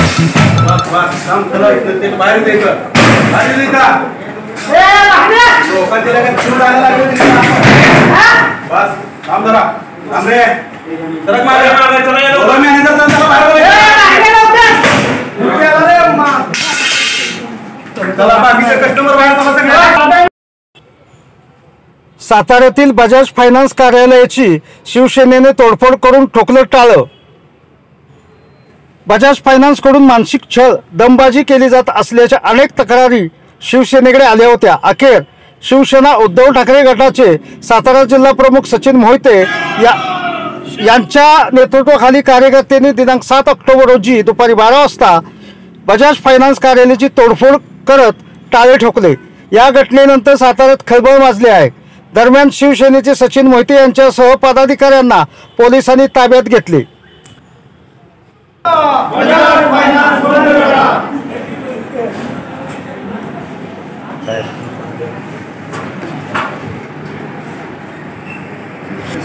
बस बस काम चला इथं ते बाहेर द्यायचं बाहेर द्यायचा लोकांची लगेच जीव जायला लागले बस काम जरा काम रे सरक मागे चला या लोक मॅनेजर चला चला बाकीचे कस्टमर बाहेर चला सगळे। साताऱ्यातील बजाज फायनान्स कार्यालयाची शिवसेनेने तोडफोड करून ठोकलं टाळं। बजाज फायनान्सकडून मानसिक छळ दमबाजी केली जात असल्याच्या अनेक तक्रारी शिवसेनेकडे आल्या होत्या। अखेर शिवसेना उद्धव ठाकरे गटाचे सातारा जिल्हा प्रमुख सचिन मोहिते यांच्या नेतृत्वाखाली कार्यकर्त्यांनी दिनांक 7 ऑक्टोबर रोजी दुपारी 12 वाजता बजाज फायनान्स कार्यालयाची तोडफोड करत टाळे ठोकले। या घटनेनंतर साताऱ्यात खळबळ माजली आहे। दरम्यान शिवसेनेचे सचिन मोहिते यांच्यासह पदाधिकाऱ्यांना पोलिसांनी ताब्यात घेतले।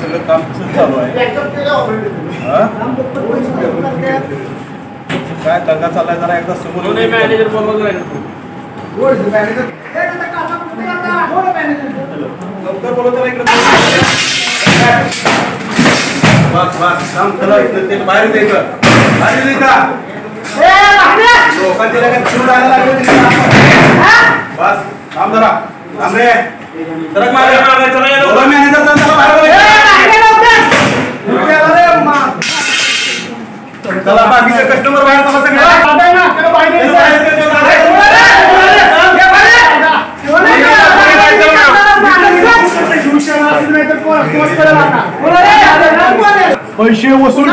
सगळं काम चालू आहे काय दंगा चाललाय जरा एकदा समोर मॅनेजर बोलवलं लवकर बोलवतो इकडे बस बस काम चला इथं ते बाहेर द्यायचं बाहेर द्यायचा लोकांची लगेच जीव जायला लागले बस काम जरा काम रे सरक मागे चला या लोक मॅनेजर चला बाहेर चला बाकीचे कस्टमर बाहेर चला सगळे पैसे वसूल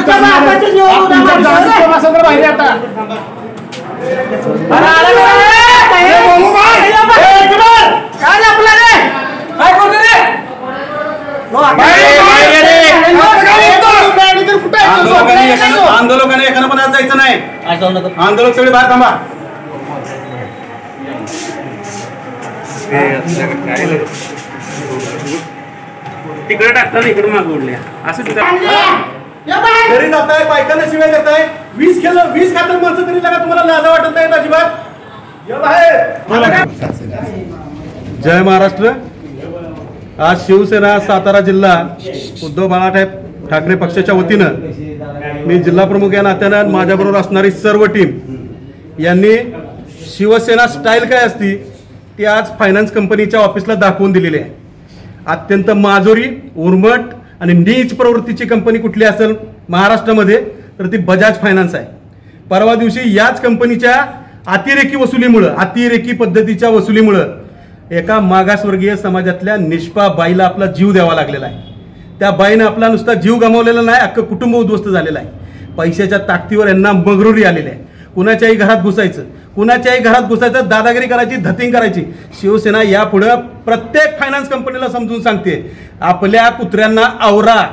आंदोलकाने एखादं पण जायचं नाही। आंदोलक सगळे बाहेर थांबा। तिकडे टाकताना इकडे मागवल्या असं घरी जाताय बायकांना शिवाय देताय 20 खातर माणसं तरी लगा तुम्हाला लाजा वाटत नाही अजिबात। जय महाराष्ट्र। आज शिवसेना सातारा जिल्हा उद्धव बाळासाहेब ठाकरे पक्षाच्या वतीनं मी जिल्हा प्रमुख या नात्यानं माझ्याबरोबर असणारी सर्व टीम यांनी शिवसेना स्टाईल काय असती ती आज फायनान्स कंपनीच्या ऑफिसला दाखवून दिलेली आहे। अत्यंत माजोरी उर्मट आणि नीच प्रवृत्तीची कंपनी कुठली असेल महाराष्ट्रामध्ये तर ती बजाज फायनान्स आहे। परवा दिवशी याच कंपनीच्या अतिरेकी पद्धतीच्या वसुलीमुळं एका मागासवर्गीय समाजातल्या निष्पा बाईला आपला जीव द्यावा लागलेला आहे। त्या बाईनं आपला नुसता जीव गमावलेला नाही, अख्खं कुटुंब उद्ध्वस्त झालेलं आहे। पैशाच्या ताकदीवर यांना मगरुरी आलेली आहे। कुणाच्याही घरात घुसायचं दादागिरी करायची, धतिंग करायची। शिवसेना यापुढे प्रत्येक फायनान्स कंपनीला समजून सांगते आपल्या कुत्र्यांना आवरा,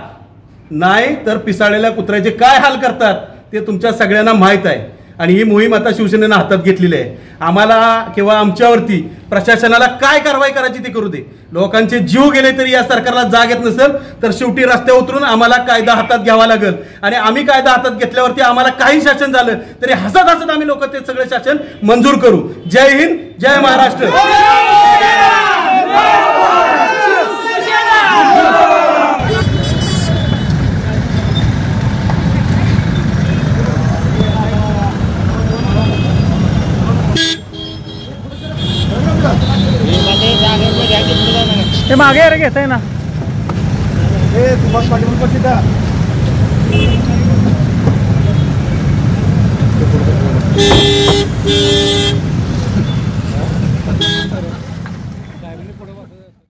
नाही तर पिसाळलेल्या कुत्र्याचे काय हाल करतात ते तुमच्या सगळ्यांना माहीत आहे। आणि ही मोहीम आता शिवसेनेनं हातात घेतलेली आहे। आम्हाला किंवा आमच्यावरती प्रशासनाला काय कारवाई करायची ते करू दे। लोकांचे जीव गेले तरी या सरकारला जाग येत नसेल तर शेवटी रस्त्यावर उतरून आम्हाला कायदा हातात घ्यावा लागेल। आणि आम्ही कायदा हातात घेतल्यावरती आम्हाला काही शासन झालं तरी हसत हसत आम्ही लोक ते सगळे शासन मंजूर करू। जय हिंद, जय महाराष्ट्र। ते मागे रे घेताय ना हे तुम्हाला पाठीवर पडते